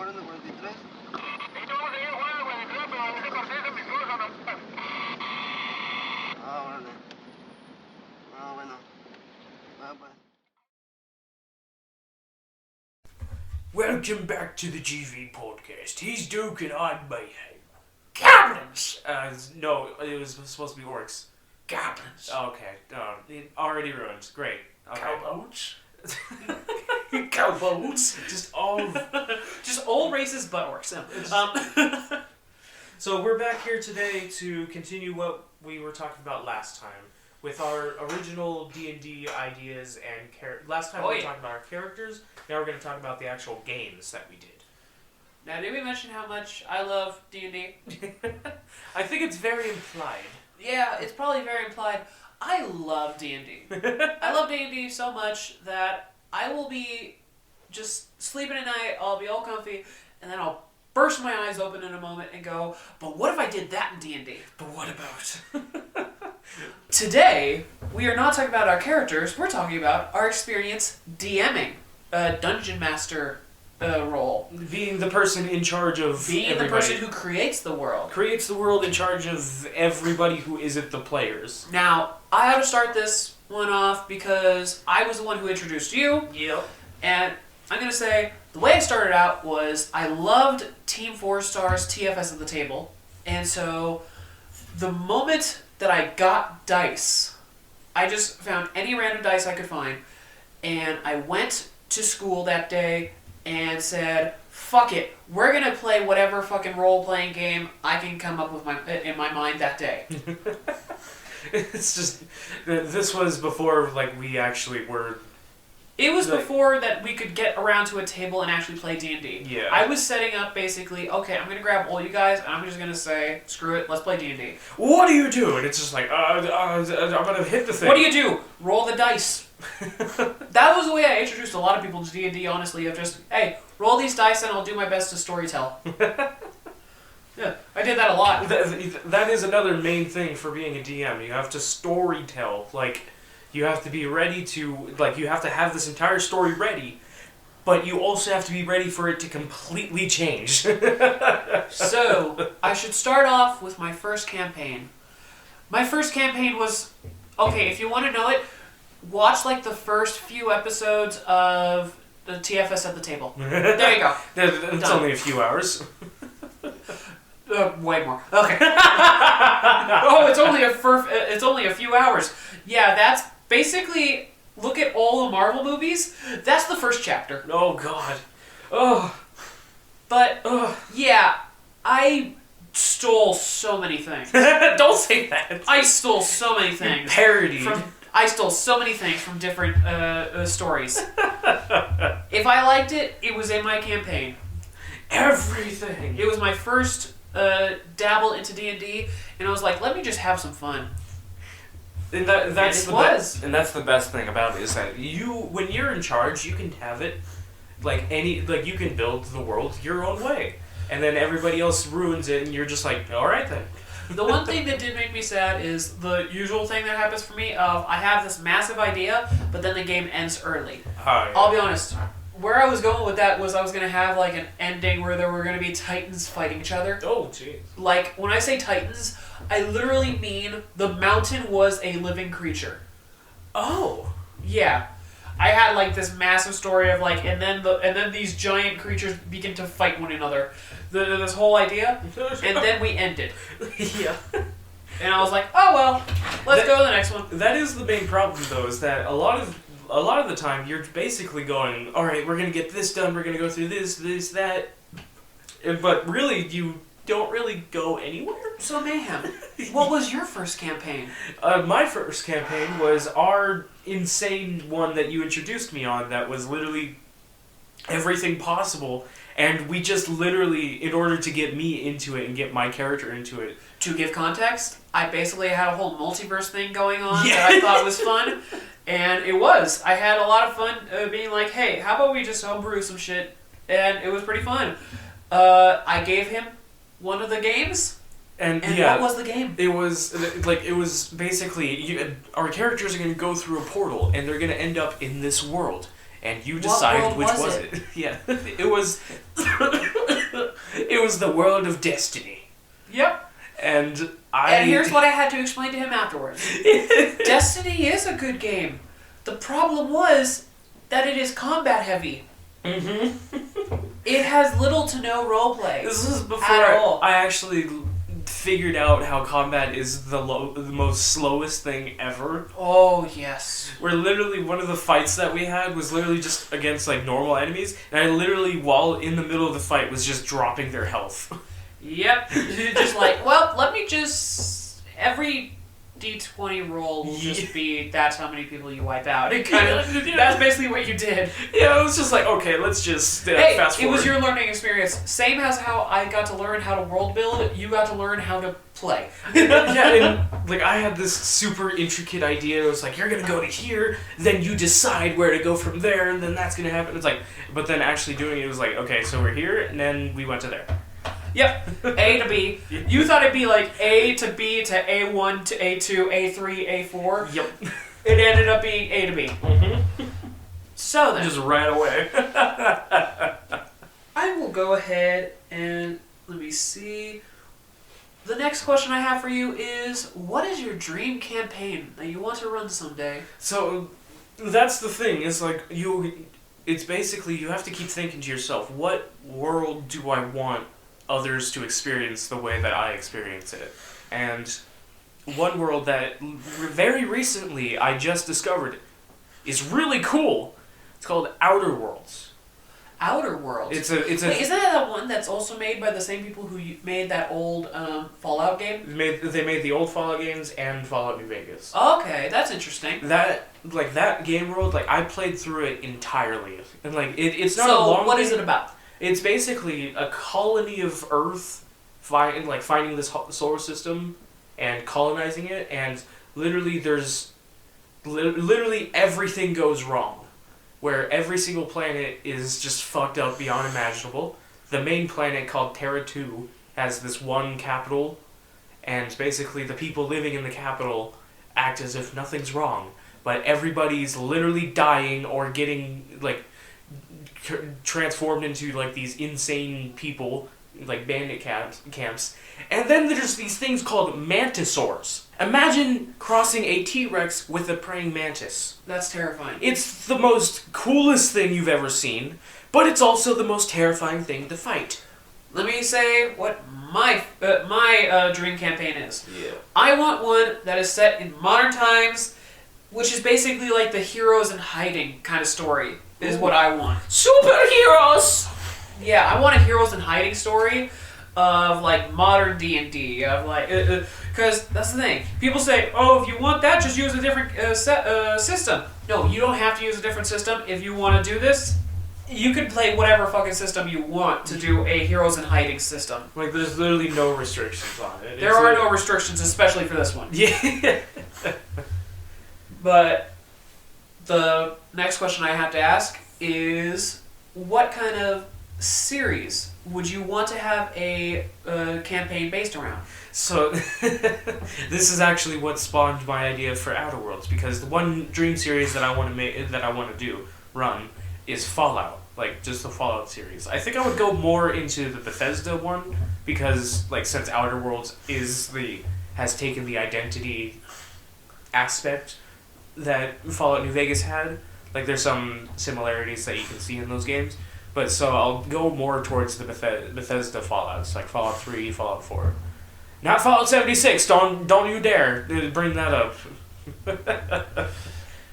jugaron el 43? Sí, te vamos a seguir jugando el 43, pero ese partido es amistoso, ¿no? Ah, órale. Ah, bueno. Ah, pues. Welcome back to the GV podcast. He's Duke and I'm Mayhem. Goblins! No, it was supposed to be orcs. Goblins. Okay, it already ruined. Great. Okay. Cowboats. Cowboats? Just all races but orcs. So we're back here today to continue what we were talking about last time with our original D&D ideas and last time we were talking about our characters. Now we're going to talk about the actual games that we did. Now, did we mention how much I love D&D? I think it's very implied. Yeah, it's probably very implied. I love D&D. I love D&D so much that I will be just sleeping at night, I'll be all comfy, and then I'll burst my eyes open in a moment and go, but what if I did that in D&D? But what about? Today, we are not talking about our characters, we're talking about our experience DMing, a Dungeon Master role. Being the person in charge of Being everybody. the person who creates the world. Creates the world in charge of everybody who isn't the players. Now, I had to start this one off because I was the one who introduced you. Yep. And I'm going to say, the way I started out was I loved Team 4 Stars TFS at the table. And so, the moment that I got dice, I just found any random dice I could find. And I went to school that day and said, fuck it, we're going to play whatever fucking role-playing game I can come up with in my mind that day. It's just, this was before, like, we actually were... It was before that we could get around to a table and actually play D&D. Yeah. I was setting up basically, okay, I'm going to grab all you guys and I'm just going to say, screw it, let's play D&D. What do you do? And it's just like, I'm going to hit the thing. What do you do? Roll the dice. That was the way I introduced a lot of people to D&D, honestly, of just, hey, roll these dice and I'll do my best to storytell. Yeah, I did that a lot. That is another main thing for being a DM. You have to storytell. Like, you have to be ready to, like, you have to have this entire story ready, but you also have to be ready for it to completely change. So, I should start off with my first campaign. My first campaign was, okay, if you want to know it, watch, like, the first few episodes of the TFS at the table. There you go. It's Done. only a few hours. Way more. Okay. Oh, it's only a few hours. Yeah, that's basically, look at all the Marvel movies. That's the first chapter. Oh, God. Oh. But, yeah, I stole so many things. Don't say that. I stole so many things. Parody. I stole so many things from different stories. If I liked it, it was in my campaign. Everything. It was my first dabble into D&D, and I was like, let me just have some fun. And that's And it was. And that's the best thing about it is that when you're in charge, you can have it you can build the world your own way, and then everybody else ruins it, and you're just like, all right then. The one thing that did make me sad is the usual thing that happens for me of I have this massive idea, but then the game ends early. Yeah. I'll be honest. Where I was going with that was I was going to have like an ending where there were going to be titans fighting each other. Oh, jeez. Like, when I say titans, I literally mean the mountain was a living creature. Oh. Yeah. I had like this massive story of like, and then these giant creatures begin to fight one another. This whole idea, and then we ended. Yeah. And I was like, oh well, let's go to the next one. That is the main problem, though, is that a lot of the time you're basically going, all right, we're gonna get this done. We're gonna go through this, that, but really you don't really go anywhere. So Mayhem, what was your first campaign? My first campaign was our insane one that you introduced me on. That was literally everything possible, and we just literally, in order to get me into it and get my character into it. To give context, I basically had a whole multiverse thing going on Yeah. that I thought was fun, and it was. I had a lot of fun being like, hey, how about we just homebrew some shit, and it was pretty fun. I gave him one of the games, and yeah, what was the game? It was basically our characters are going to go through a portal, and they're going to end up in this world. and you decide world which was was it? it. Yeah, it was. It was the world of Destiny, Yep. and And here's what I had to explain to him afterwards. Destiny is a good game. The problem was that it is combat heavy. Mm-hmm. It has little to no roleplay. This was before At all. I actually figured out how combat is the most slowest thing ever. Oh, yes. Where literally one of the fights that we had was literally just against like normal enemies, and I literally, while in the middle of the fight, was just dropping their health. Yep. Just like, well, let me just... Every D20 roll will just be, that's how many people you wipe out. It kind of, that's basically what you did. Yeah, it was just like, okay, let's just Hey, fast forward. it was your learning experience. Same as how I got to learn how to world build, you got to learn how to play. Yeah, and like I had this super intricate idea. It was like, you're gonna go to here, then you decide where to go from there, and then that's gonna happen. It's like, but then actually doing it was like, okay, so we're here, and then we went to there. Yep, A to B. You thought it'd be like A to B to A1 to A2, A3, A4. Yep. It ended up being A to B. Mm-hmm. So then, Just right away. I will go ahead and let me see. The next question I have for you is, what is your dream campaign that you want to run someday? So that's the thing. Is like it's basically you have to keep thinking to yourself, what world do I want others to experience the way that I experience it? And one world that very recently I just discovered is really cool. It's called Outer Worlds. Outer Worlds. It's a Wait, isn't that the one that's also made by the same people who made that old Fallout game? They made the old Fallout games and Fallout New Vegas. Okay, that's interesting. That game world, like I played through it entirely, and like it's not a So, long. what game. is it about? It's basically a colony of Earth, finding this solar system and colonizing it, and literally there's literally everything goes wrong, where every single planet is just fucked up beyond imaginable. The main planet, called Terra 2, has this one capital, and basically the people living in the capital act as if nothing's wrong, but everybody's literally dying or getting like transformed into like these insane people, like bandit camps. And then there's these things called mantisaurs. Imagine crossing a T-Rex with a praying mantis. That's terrifying. It's the most coolest thing you've ever seen, but it's also the most terrifying thing to fight. Let me say what my dream campaign is. Yeah. I want one that is set in modern times, which is basically like the heroes in hiding kind of story, is what I want. Superheroes! Yeah, I want a heroes in hiding story of like modern D&D, of like, because that's the thing. People say, oh, if you want that, just use a different system. No, you don't have to use a different system. If you want to do this, you can play whatever fucking system you want to do a heroes in hiding system. Like, there's literally no restrictions on it. There are no restrictions, especially for this one. Yeah. But the next question I have to ask is, what kind of series would you want to have a campaign based around? So, this is actually what spawned my idea for Outer Worlds, because the one dream series that I want to run, is Fallout. Like, just the Fallout series. I think I would go more into the Bethesda one, because, like, since Outer Worlds has taken the identity aspect that Fallout New Vegas had. Like, there's some similarities that you can see in those games. But so I'll go more towards the Bethesda Fallouts, like Fallout 3, Fallout 4. Not Fallout 76. Don't you dare bring that up.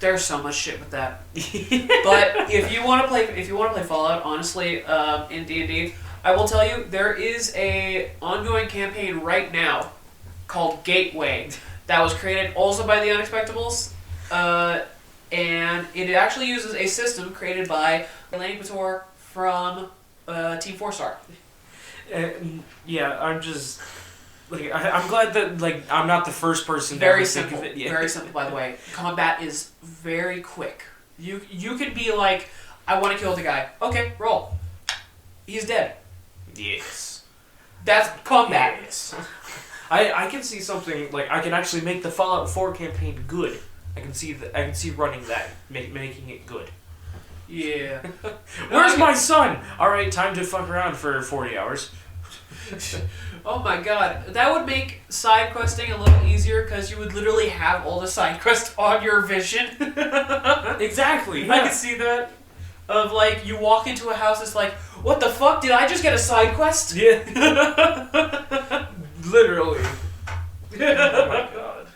There's so much shit with that. But if you want to play Fallout, honestly, in D&D, I will tell you there is a ongoing campaign right now called Gateway that was created also by the Unexpectables, and it actually uses a system created by Elaine Couture from Team 4-Star. Yeah, I'm just like I'm glad that like I'm not the first person to Very ever simple. think of it. Yeah. Very simple, by the way. Combat is very quick. You could be like, I want to kill the guy. Okay, roll. He's dead. Yes. That's combat. Yes. I can see something like I can actually make the Fallout 4 campaign good. I can see running that, making it good. Yeah. Where's my son? All right, time to fuck around for 40 hours. Oh my god, that would make side questing a little easier because you would literally have all the side quests on your vision. Exactly. I Yeah. can see that. Of like, you walk into a house, it's like, what the fuck? Did I just get a side quest? Yeah. Literally. Oh my god.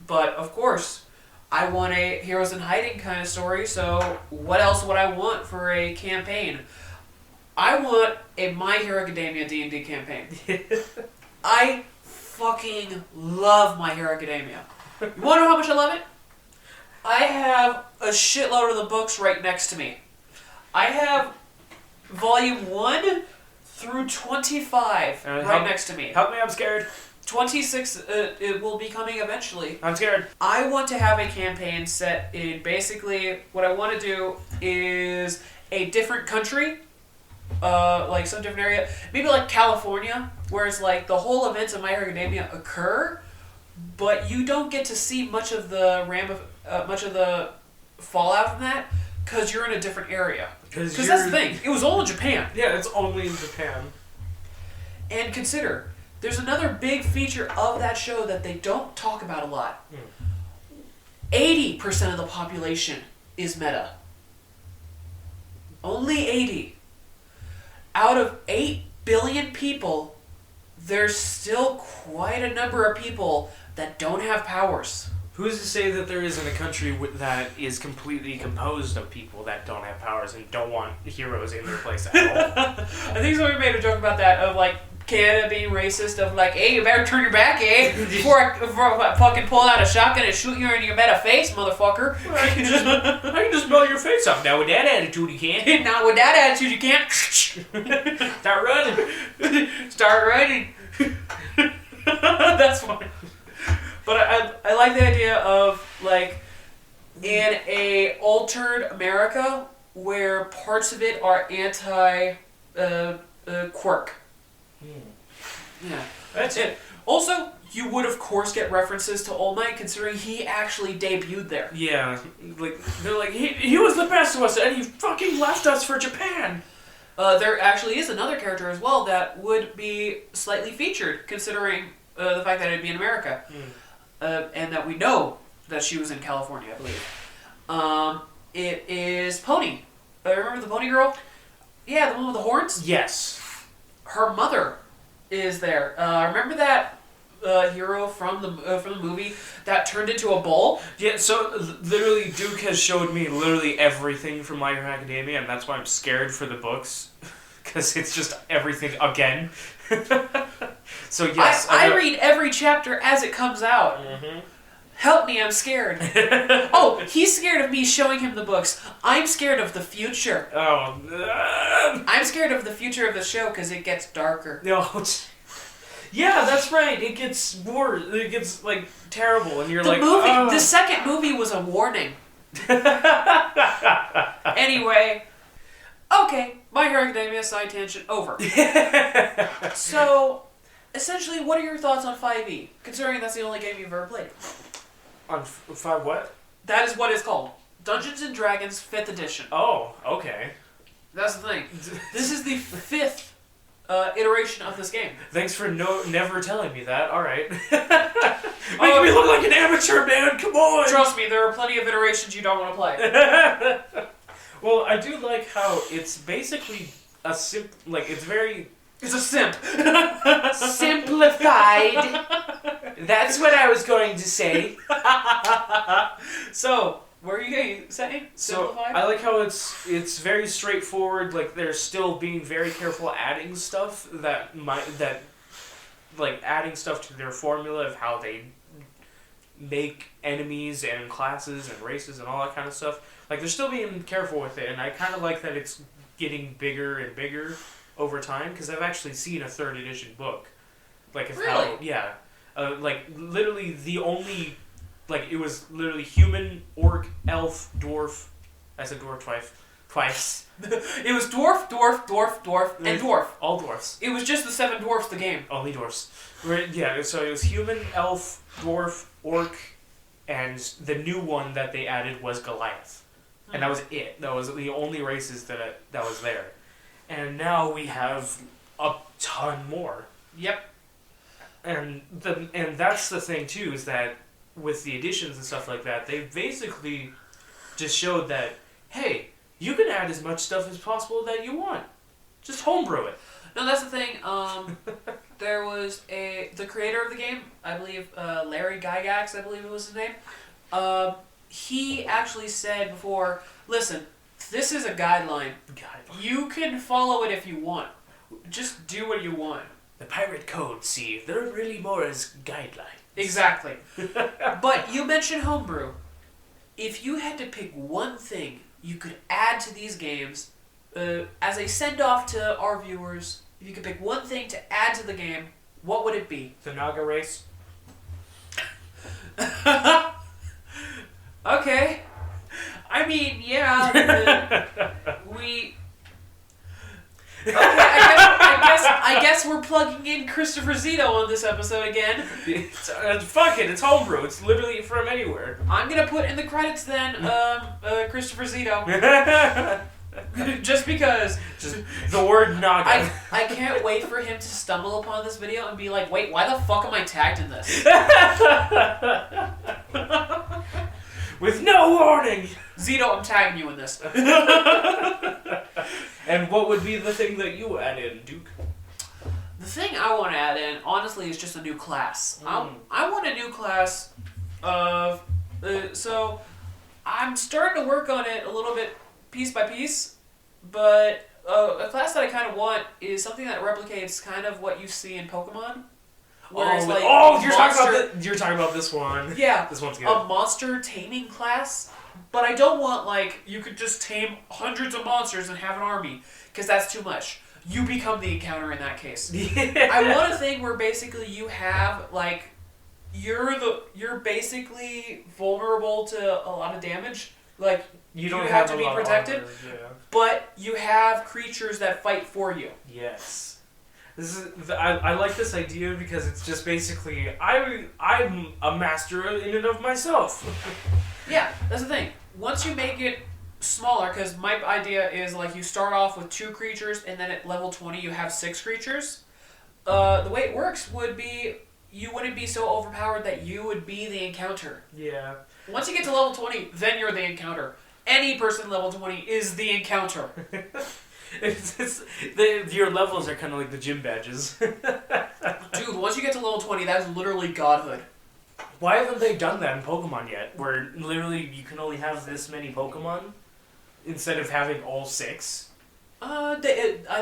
But of course, I want a Heroes in Hiding kind of story, so what else would I want for a campaign? I want a My Hero Academia D&D campaign. I fucking love My Hero Academia. You wanna know how much I love it? I have a shitload of the books right next to me. I have volume 1 through 25 right next to me. Help me, I'm scared. 26 it will be coming eventually. I'm scared. I want to have a campaign set in basically what I want to do is a different country, like some different area, maybe like California, where it's like the whole events of My Hero Academia occur, but you don't get to see much of the much of the fallout from that because you're in a different area. Because that's the thing, it was all in Japan. Yeah, it's only in Japan. And consider, there's another big feature of that show that they don't talk about a lot. 80% of the population is meta. Only 80. Out of 8 billion people, there's still quite a number of people that don't have powers. Who's to say that there isn't a country that is completely composed of people that don't have powers and don't want heroes in their place at all? I think somebody made a joke about that, of like Canada being racist, of like, hey, you better turn your back, eh? Before I fucking pull out a shotgun and shoot you in your meta face, motherfucker. I can just blow your face off. Now with that attitude you can't. Now with that attitude you can't. Start running. Start running. That's funny. But I like the idea of, like, in a altered America where parts of it are anti-quirk. Yeah. That's it. Also, you would, of course, get references to All Might, considering he actually debuted there. Yeah. Like, they're like, he was the best of us, and he fucking left us for Japan. There actually is another character as well that would be slightly featured, considering the fact that it'd be in America. And that we know that she was in California, I believe. It is Pony. Remember the Pony Girl? Yeah, the one with the horns? Yes. Her mother is there. Remember that hero from the movie that turned into a bull? Yeah, so literally Duke has showed me literally everything from My Hero Academia, and that's why I'm scared for the books. Because it's just everything again. So yes, I read every chapter as it comes out. Mm-hmm. Help me, I'm scared. Oh, he's scared of me showing him the books. I'm scared of the future. Oh. I'm scared of the future of the show because it gets darker. No. Yeah, that's right. It gets worse. It gets like terrible, and you're The like, movie, oh. the second movie was a warning. Anyway, okay, My Hero Academia side tangent over. So, essentially, what are your thoughts on 5e? Considering that's the only game you've ever played. On 5 what? That is what it's called. Dungeons and Dragons 5th edition. Oh, okay. That's the thing. This is the 5th iteration of this game. Thanks for never telling me that. All right. Make me look like an amateur, man. Come on. Trust me, there are plenty of iterations you don't want to play. Well, I do like how it's basically a it's very... It's a simp. simplified. That's what I was going to say. So, what are you saying? So, Simplified? I like how it's very straightforward. Like, they're still being very careful adding stuff like adding stuff to their formula of how they make enemies and classes and races and all that kind of stuff. Like, they're still being careful with it, and I kind of like that it's getting bigger and bigger over time, because I've actually seen a 3rd edition book. Like, Really? how, yeah. Like, literally the only... Like, it was literally human, orc, elf, dwarf... I said dwarf twice. It was dwarf, and dwarf. All dwarfs. It was just the 7 dwarfs, the game. Only dwarfs. Right, yeah, so it was human, elf, dwarf, orc, and the new one that they added was Goliath. and that was it. That was the only races that was there. And now we have a ton more. Yep. And that's the thing too, is that with the additions and stuff like that, they basically just showed that, hey, you can add as much stuff as possible that you want. Just homebrew it. No, that's the thing. There was the creator of the game, I believe, Larry Gygax, I believe it was his name. He actually said before, listen, this is a guideline. You can follow it if you want. Just do what you want. The pirate code, see, they're really more as guidelines. Exactly. But you mentioned homebrew. If you had to pick one thing you could add to these games, as a send-off to our viewers, if you could pick one thing to add to the game, what would it be? The Naga race. Okay. I mean, yeah. I guess we're plugging in Christopher Zito on this episode again. Fuck it, it's homebrew. It's literally from anywhere. I'm gonna put in the credits then, Christopher Zito. Just because. Just the word Naga. I can't wait for him to stumble upon this video and be like, wait, why the fuck am I tagged in this? With no warning! Zito, I'm tagging you in this. And what would be the thing that you add in, Duke? The thing I want to add in, honestly, is just a new class. I want a new class of... so, I'm starting to work on it a little bit piece by piece, but a class that I kind of want is something that replicates kind of what you see in Pokemon. Whereas, you're talking about this one. Yeah, this one's good. A monster taming class, but I don't want, like, you could just tame hundreds of monsters and have an army, because that's too much. You become the encounter in that case. Yeah. I want a thing where basically you have, like, you're basically vulnerable to a lot of damage. Like, you don't have to be protected, yeah. But you have creatures that fight for you. Yes. I like this idea because it's just basically I'm a master in and of myself. Yeah, that's the thing. Once you make it smaller, because my idea is like you start off with 2 creatures and then at level 20 you have 6 creatures. The way it works would be you wouldn't be so overpowered that you would be the encounter. Yeah. Once you get to level 20, then you're the encounter. Any person level 20 is the encounter. Your levels are kind of like the gym badges. Dude, once you get to level 20, that's literally godhood. Why haven't they done that in Pokemon yet? Where literally you can only have this many Pokemon instead of having all 6? I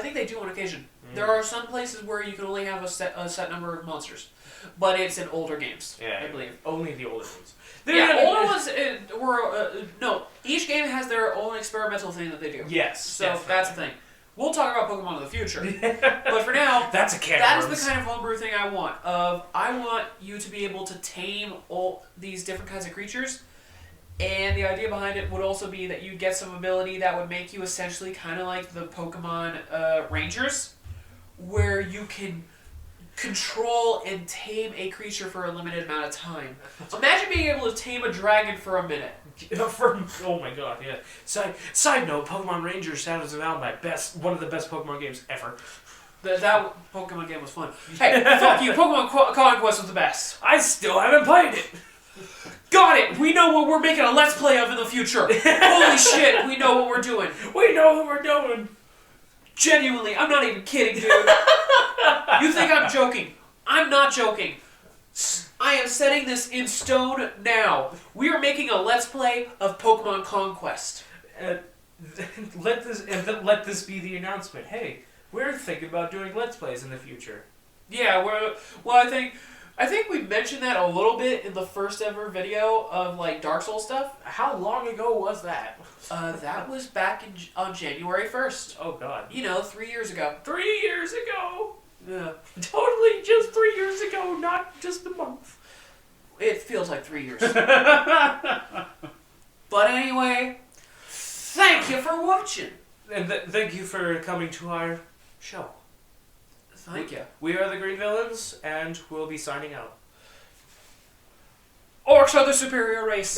think they do on occasion. There are some places where you can only have a set number of monsters, but it's in older games. Yeah, I believe only the older ones. Older ones were no. Each game has their own experimental thing that they do. Yes, so definitely. That's the thing. We'll talk about Pokemon in the future, but for now, that's a can that of is the kind of homebrew thing I want. I want you to be able to tame all these different kinds of creatures. And the idea behind it would also be that you'd get some ability that would make you essentially kind of like the Pokemon Rangers, where you can control and tame a creature for a limited amount of time. Imagine being able to tame a dragon for a minute. Oh my god, yeah. Side note, Pokemon Rangers Shadows of Almai, one of the best Pokemon games ever. That Pokemon game was fun. Hey, fuck you, Pokemon Conquest was the best. I still haven't played it. Got it! We know what we're making a Let's Play of in the future. Holy shit, we know what we're doing. We know what we're doing. Genuinely, I'm not even kidding, dude. You think I'm joking? I'm not joking. I am setting this in stone now. We are making a Let's Play of Pokemon Conquest. Let this be the announcement. Hey, we're thinking about doing Let's Plays in the future. Yeah, I think we mentioned that a little bit in the first ever video of like Dark Souls stuff. How long ago was that? That was back on January 1st. Oh god. 3 years ago. 3 years ago. Yeah. Totally just 3 years ago, not just a month. It feels like 3 years. But anyway, thank you for watching. And thank you for coming to our show. Thank you. We are the Green Villains, and we'll be signing out. Orcs are the superior race.